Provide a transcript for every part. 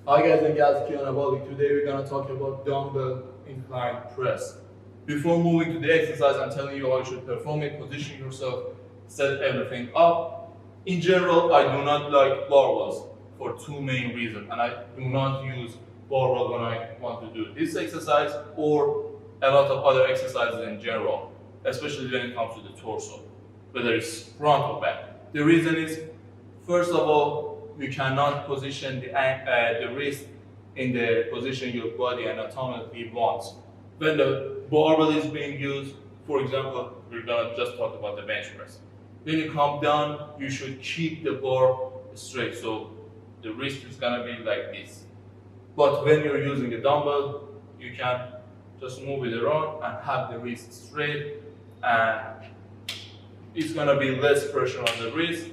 Hi guys and gals, Kiana. Today we're gonna talk about dumbbell incline press. Before moving to the exercise, I'm telling you how you should perform it, position yourself, set everything up. In general, I do not like barbells for two main reasons, and I do not use barbell when I want to do this exercise or a lot of other exercises in general, especially when it comes to the torso, whether it's front or back. The reason is, first of all, you cannot position the wrist in the position your body anatomically wants. When the barbell is being used, for example, we're gonna just talk about the bench press. When you come down, you should keep the bar straight, so the wrist is gonna be like this. But when you're using a dumbbell, you can just move it around and have the wrist straight, and it's gonna be less pressure on the wrist.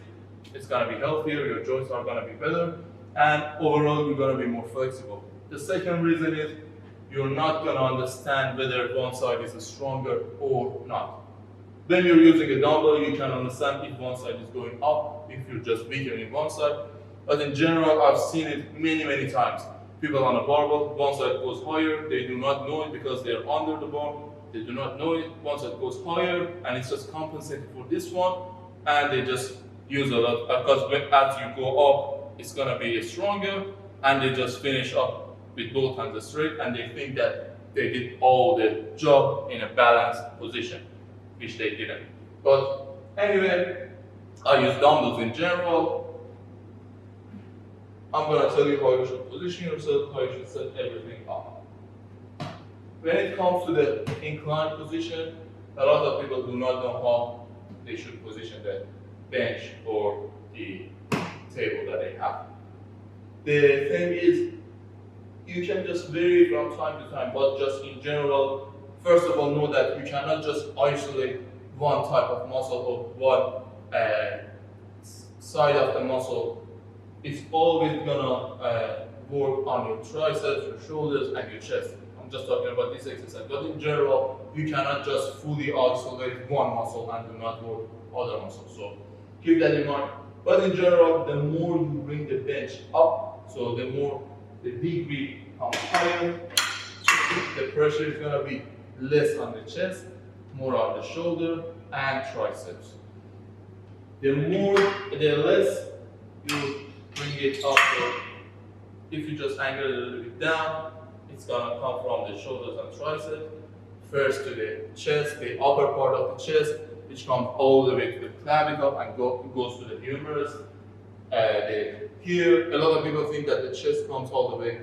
It's gonna be healthier, your joints are gonna be better, and overall you're gonna be more flexible. The second reason is you're not gonna understand whether one side is stronger or not. When you're using a dumbbell, you can understand if one side is going up, if you're just weakening one side. But in general, I've seen it many times. People on a barbell, one side goes higher, they do not know it because they're under the bar, they do not know it, one side goes higher, and it's just compensated for this one, and they just use a lot, because as you go up, it's gonna be stronger, and they just finish up with both hands straight, and they think that they did all the job in a balanced position, which they didn't. But anyway, I use dumbbells in general. I'm gonna tell you how you should position yourself, how you should set everything up. When it comes to the incline position, a lot of people do not know how they should position the bench or the table that they have. The thing is, you can just vary from time to time, but just in general, first of all, know that you cannot just isolate one type of muscle or one side of the muscle. It's always gonna work on your triceps, your shoulders, and your chest. I'm just talking about this exercise, but in general, you cannot just fully isolate one muscle and do not work other muscles. So keep that in mind. But in general, the more you bring the bench up, so the more the degree comes higher, the pressure is gonna be less on the chest, more on the shoulder and triceps. The less you bring it up, so if you just angle it a little bit down, it's gonna come from the shoulders and triceps, first to the chest, the upper part of the chest, which comes all the way to the clavicle and goes to the humerus. Here, a lot of people think that the chest comes all the way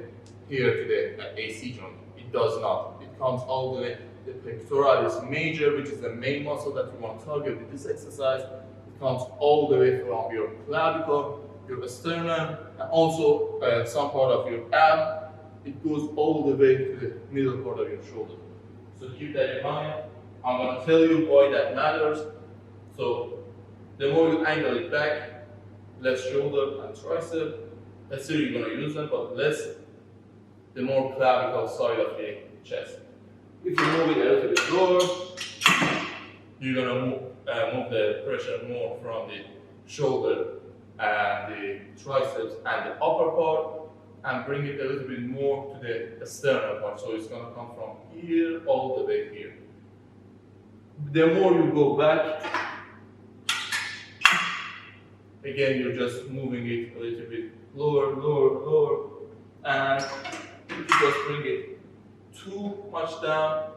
here to the AC joint. It does not. It comes all the way to the pectoralis major, which is the main muscle that you want to target with this exercise. It comes all the way from your clavicle, your sternum, and also some part of your ab. It goes all the way to the middle part of your shoulder. So keep that in mind. I'm going to tell you why that matters. So the more you angle it back, less shoulder and tricep. Let's say you're going to use them, but less, the more clavicle side of the chest. If you move it a little bit lower, you're going to move the pressure more from the shoulder and the triceps and the upper part, and bring it a little bit more to the sternum part. So it's going to come from here all the way here. The more you go back, again, you're just moving it a little bit lower, and if you just bring it too much down,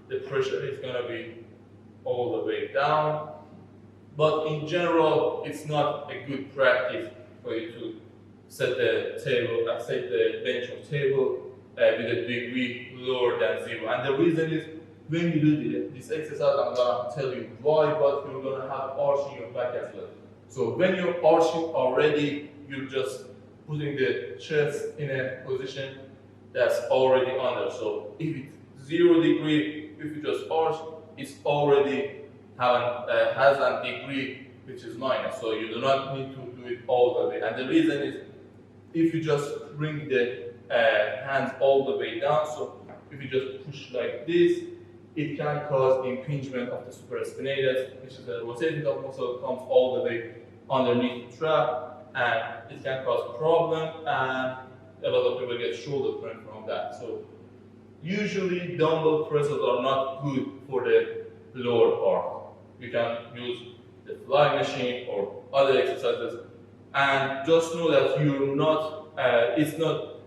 the pressure is going to be all the way down. But in general, it's not a good practice for you to set the bench or table with a degree lower than 0. And the reason is, when you do this exercise, I'm going to tell you why, but you're going to have arch in your back as well. So when you're arching already, you're just putting the chest in a position that's already under. So if it's 0 degree, if you just arch, it's already has a degree which is minus. So you do not need to do it all the way. And the reason is, if you just bring the hands all the way down, so if you just push like this, it can cause impingement of the supraspinatus, which is a rotating muscle, comes all the way underneath the trap, and it can cause problem, and a lot of get shoulder pain from that. So usually dumbbell presses are not good for the lower part. You can use the fly machine or other exercises, and just know that you're not. It's not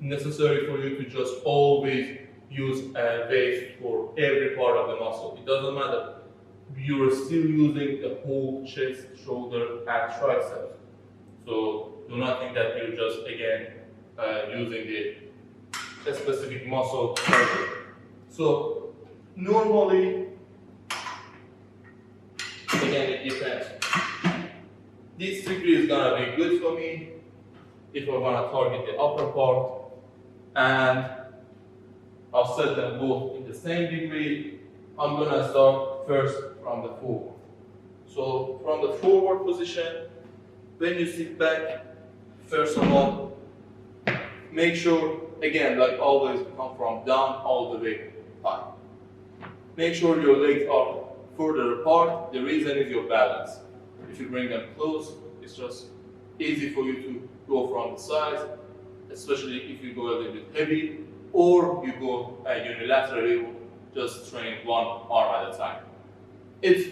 necessary for you to just always use weights for every part of the muscle. It doesn't matter. You're still using the whole chest, shoulder, and triceps. So do not think that you're just again using a specific muscle. So normally, again, it depends. This degree is gonna be good for me if I wanna target the upper part, and I'll set them both in the same degree. I'm gonna start first from the forward. So from the forward position, when you sit back, first of all, make sure, again, like always, come from down all the way up. Make sure your legs are further apart. The reason is your balance. If you bring them close, it's just easy for you to go from the sides, especially if you go a little bit heavy, or you go unilaterally, just train one arm at a time. It's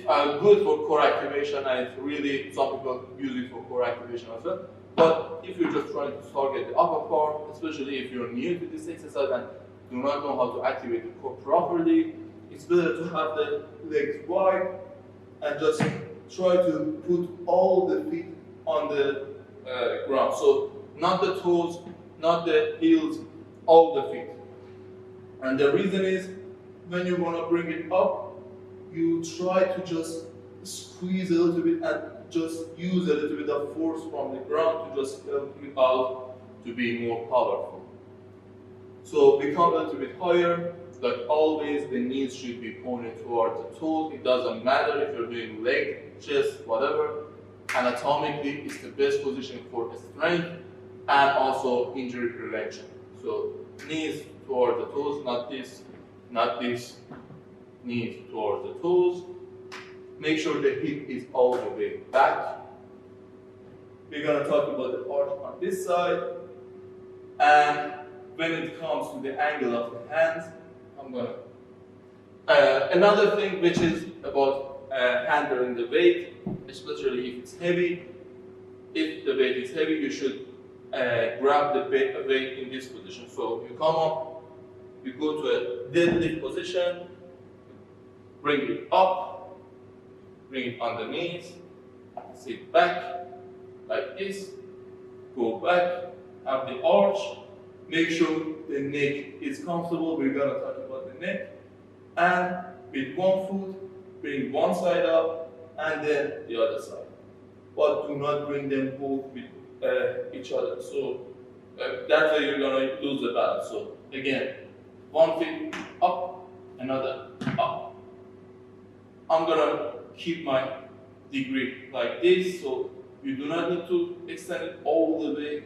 good for core activation, and it's really, some people use it for core activation as well. But if you're just trying to target the upper part, especially if you're new to this exercise and do not know how to activate the core properly, it's better to have the legs wide and just try to put all the feet on the ground. So not the toes, not the heels, all the feet. And the reason is, when you want to bring it up, you try to just squeeze a little bit and just use a little bit of force from the ground to just help you out to be more powerful. So become a little bit higher. Like always, the knees should be pointed towards the toes. It doesn't matter if you're doing leg, chest, whatever. Anatomically, it's the best position for strength and also injury prevention. So knees towards the toes, not this, not this. Knees towards the toes. Make sure the hip is all the way back. We're going to talk about the arch on this side. And when it comes to the angle of the hands, I'm going to... another thing which is about handling the weight, especially if it's heavy. If the weight is heavy, you should grab the weight in this position. So you come up, you go to a deadlift position, bring it up, bring it on the knees, sit back like this, go back, have the arch, make sure the neck is comfortable. We're going to talk about the neck. And with one foot, bring one side up and then the other side. But do not bring them both with each other. So that's where you're going to lose the balance. So again, one foot up, another up. I'm gonna keep my degree like this, so you do not need to extend it all the way.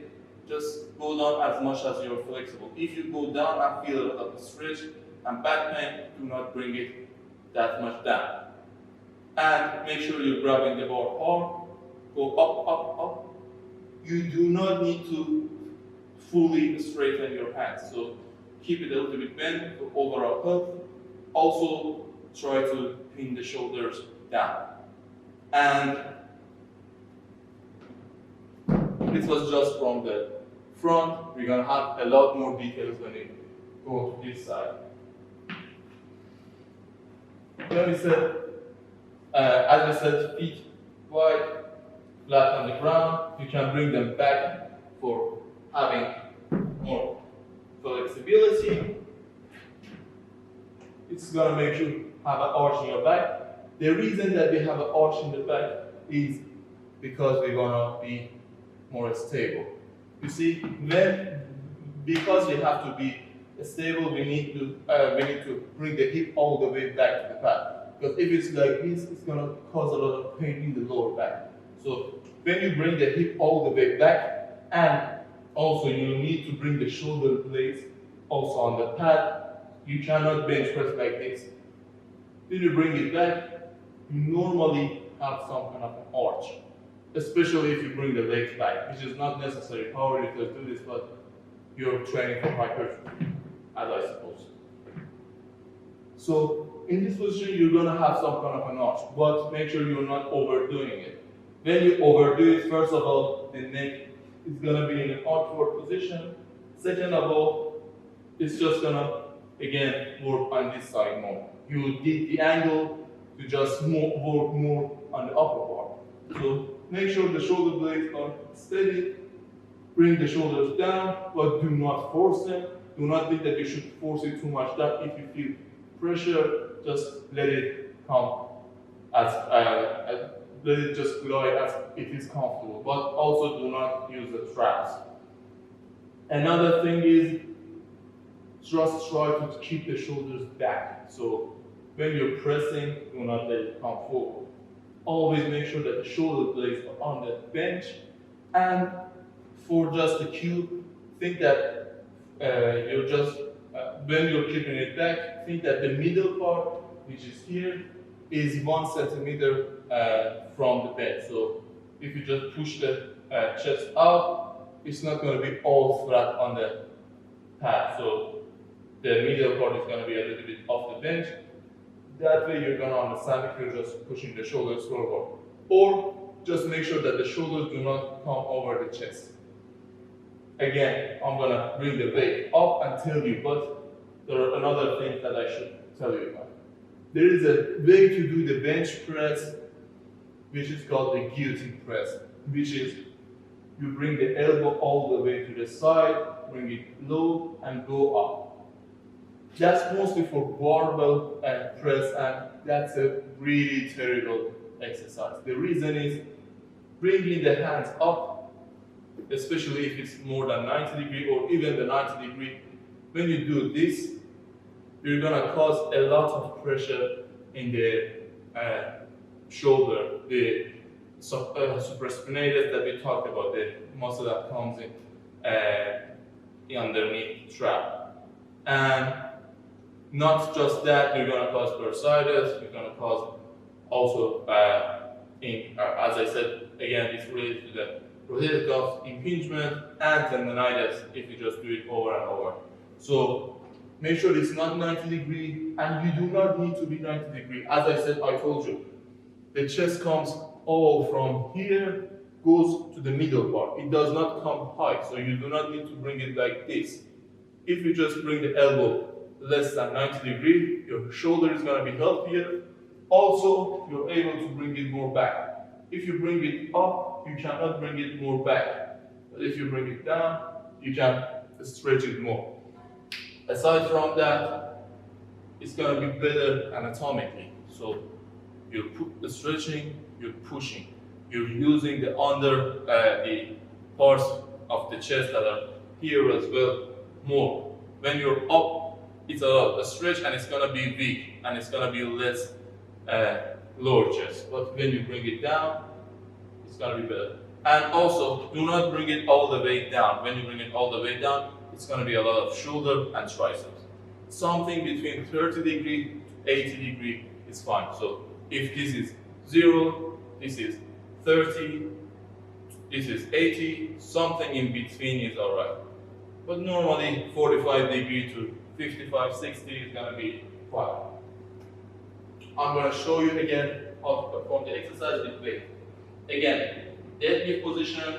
Just go down as much as you're flexible. If you go down and feel a lot of stretch and back pain, do not bring it that much down. And make sure you're grabbing the bar hard. Go up, up, up. You do not need to fully straighten your hands, so keep it a little bit bent for overall health. Also, try to pin the shoulders down. And this was just from the front. We're gonna have a lot more details when we go to this side. When we said, as we said, feet wide, flat on the ground, you can bring them back for having more flexibility. It's gonna make you have an arch in your back. The reason that we have an arch in the back is because we're gonna be more stable. You see, because we have to be stable, we need to bring the hip all the way back to the pad. Because if it's like this, it's gonna cause a lot of pain in the lower back. So when you bring the hip all the way back, and also you need to bring the shoulder blades also on the pad. You cannot bench press like this. When you bring it back, you normally have some kind of an arch. especially if you bring the legs back, which is not necessary. Power lifters do this, but you're training for hypertrophy, as I suppose. So in this position, you're gonna have some kind of an arch, but make sure you're not overdoing it. When you overdo it, first of all, the neck is gonna be in an awkward position. Second of all, it's just gonna, again, work on this side more. You did the angle to just work more on the upper part. So make sure the shoulder blades are steady. Bring the shoulders down, but do not force them. Do not think that you should force it too much down. If you feel pressure, just let it come let it just glide as it is comfortable. But also do not use the traps. Another thing is just try to keep the shoulders back. So when you're pressing, do not let it come forward. Always make sure that the shoulder blades are on the bench. And for just the cue, think that you're just, when you're keeping it back, think that the middle part, which is here, is 1 centimeter from the bench. So if you just push the chest out, it's not going to be all flat on the pad. So the middle part is going to be a little bit off the bench. That way you're going to understand if you're just pushing the shoulders forward. Or just make sure that the shoulders do not come over the chest. Again, I'm going to bring the weight up and tell you, but there are another thing that I should tell you about. There is a way to do the bench press, which is called the guillotine press, which is you bring the elbow all the way to the side, bring it low, and go up. That's mostly for barbell press, and that's a really terrible exercise. The reason is bringing the hands up, especially if it's more than 90 degrees or even the 90 degree. When you do this, you're gonna cause a lot of pressure in the shoulder, the supraspinatus that we talked about, the muscle that comes in underneath trap. And not just that, you're gonna cause bursitis, you're gonna cause also, as I said, again, it's related to the rotator cuff impingement and tendonitis if you just do it over and over. So make sure it's not 90 degree, and you do not need to be 90 degree. As I said, I told you, the chest comes all from here, goes to the middle part. It does not come high, so you do not need to bring it like this. If you just bring the elbow less than 90 degree, your shoulder is going to be healthier. Also, you're able to bring it more back. If you bring it up, you cannot bring it more back. But if you bring it down, you can stretch it more. Aside from that, it's going to be better anatomically. So you're stretching, you're pushing. You're using the the parts of the chest that are here as well more. When you're up, it's a stretch and it's going to be weak and it's going to be less lower chest. But when you bring it down, it's going to be better. And also, do not bring it all the way down. When you bring it all the way down, it's going to be a lot of shoulder and triceps. Something between 30 degree to 80 degree is fine. So if this is 0, this is 30, this is 80, something in between is alright. But normally 45 degree to 55, 60 is going to be fine. I'm going to show you again how to perform the exercise with weight. Again, deadlift position,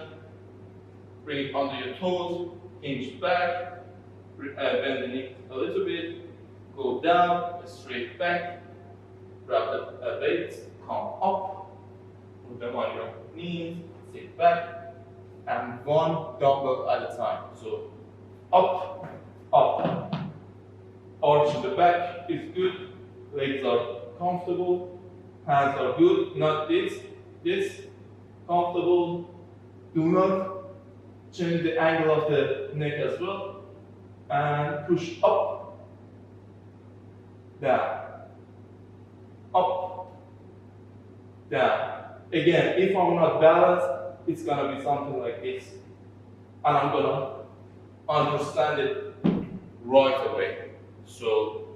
bring it under your toes, hinge back, bend the knee a little bit, go down, straight back, grab the weights, come up, put them on your knees, sit back, and one dumbbell at a time. So up, up. Arch in the back is good, legs are comfortable, hands are good, not this, comfortable. Do not change the angle of the neck as well, and push up, down, up, down. Again, if I'm not balanced, it's gonna be something like this, and I'm gonna understand it right away. So,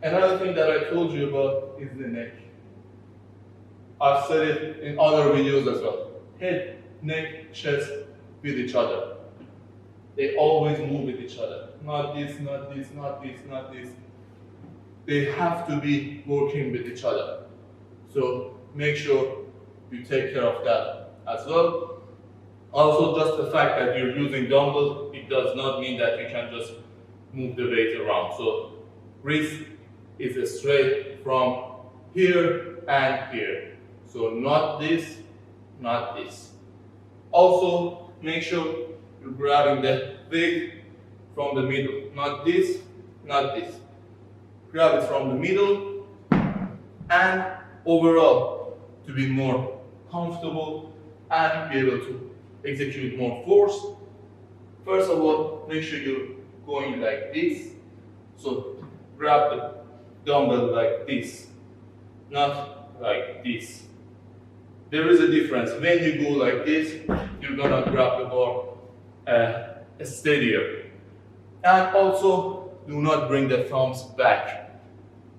another thing that I told you about is the neck. I've said it in other videos as well. Head, neck, chest with each other. They always move with each other. Not this, not this, not this, not this. They have to be working with each other. So make sure you take care of that as well. Also, just the fact that you're using dumbbells, it does not mean that you can just move the weight around. So wrist is straight from here and here. So not this, not this. Also, make sure you're grabbing the weight from the middle. Not this, not this. Grab it from the middle, and overall, to be more comfortable and be able to execute more force, first of all, make sure you're going like this. So grab the dumbbell like this, not like this. There is a difference. When you go like this, you're gonna grab the bar steadier. And also, do not bring the thumbs back.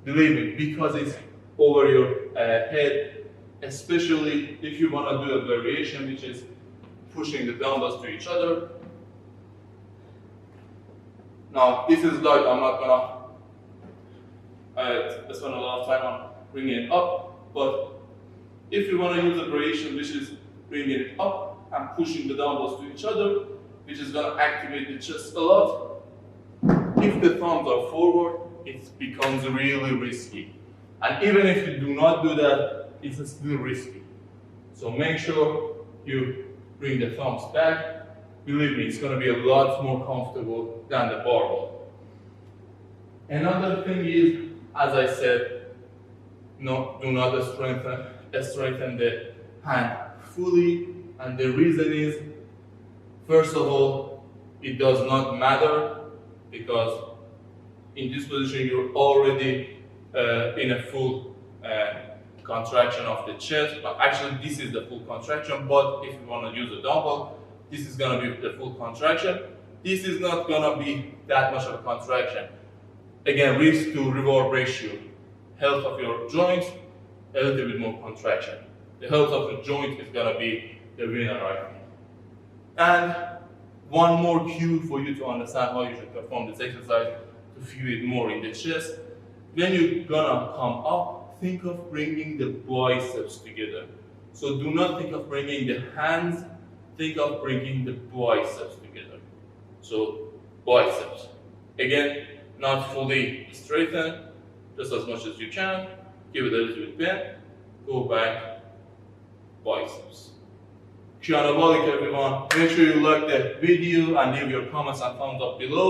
Believe me, because it's over your head, especially if you want to do a variation, which is pushing the dumbbells to each other. Now, this is light. I'm not gonna spend a lot of time on bringing it up, but if you want to use a variation which is bringing it up and pushing the dumbbells to each other, which is going to activate the chest a lot, if the thumbs are forward, it becomes really risky. And even if you do not do that, it's still risky. So make sure you bring the thumbs back. Believe me, it's going to be a lot more comfortable than the barbell. Another thing is, as I said, no, do not strengthen the hand fully. And the reason is, first of all, it does not matter because in this position you're already in a full contraction of the chest. But actually, this is the full contraction. But if you want to use a dumbbell, this is going to be the full contraction. This is not going to be that much of a contraction. Again, risk to reward ratio. Health of your joints, a little bit more contraction. The health of the joint is going to be the winner right now. And one more cue for you to understand how you should perform this exercise to feel it more in the chest. When you're gonna come up, think of bringing the biceps together. So do not think of bringing the hands, think of bringing the biceps together. So biceps. Again, not fully straighten, just as much as you can. Give it a little bit bend, go back, biceps. Anabolic everyone. Make sure you like the video and leave your comments and thumbs up below.